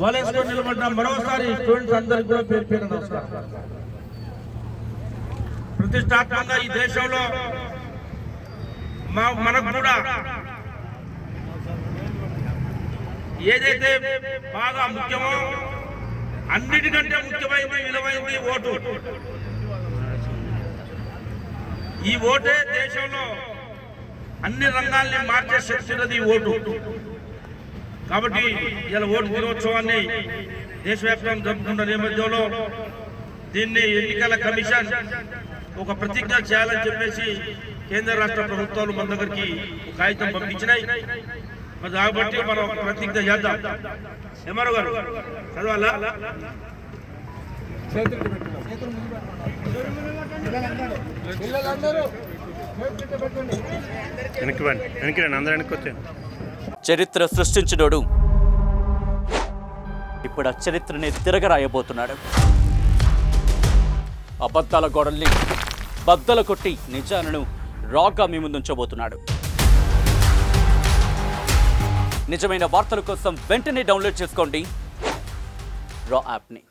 వలేసుకొని నిలబడ్డ మరోసారి స్టూడెంట్స్ అందరికీ కూడా పేరు పేరు నమస్కారం. ప్రతిష్టాత్మకంగా ఈ దేశంలో మనకు కూడా ఏదైతే బాగా ముఖ్యమో అన్నిటికంటే ముఖ్యమైనది విలువైంది ఓటు. ఈ ఓటే దేశంలో అన్ని రంగాల్ని మార్చే శక్తి ఉన్నది ఓటు. కాబట్టి ఇలా ఓటు దినోత్సవాన్ని దేశవ్యాప్తంగా జరుపుకున్న నేపథ్యంలో దీన్ని ఎన్నికల కమిషన్ ఒక ప్రతిజ్ఞ చేయాలని చెప్పేసి కేంద్ర రాష్ట్ర ప్రభుత్వాలు మన దగ్గరికి కాగితం పంపించినాయి. మరి కాబట్టి మనం ఒక ప్రతిజ్ఞ చేద్దాం. ఎంఆర్ఓ గారు చదవాలా? చరిత్ర సృష్టించినోడు ఇప్పుడు ఆ చరిత్రని తిరగరాయబోతున్నాడు. అబద్ధాల గోడల్ని బద్దలు కొట్టి నిజాలను రాగా మీ ముందుంచబోతున్నాడు. నిజమైన వార్తల కోసం వెంటనే డౌన్లోడ్ చేసుకోండి రా యాప్ని.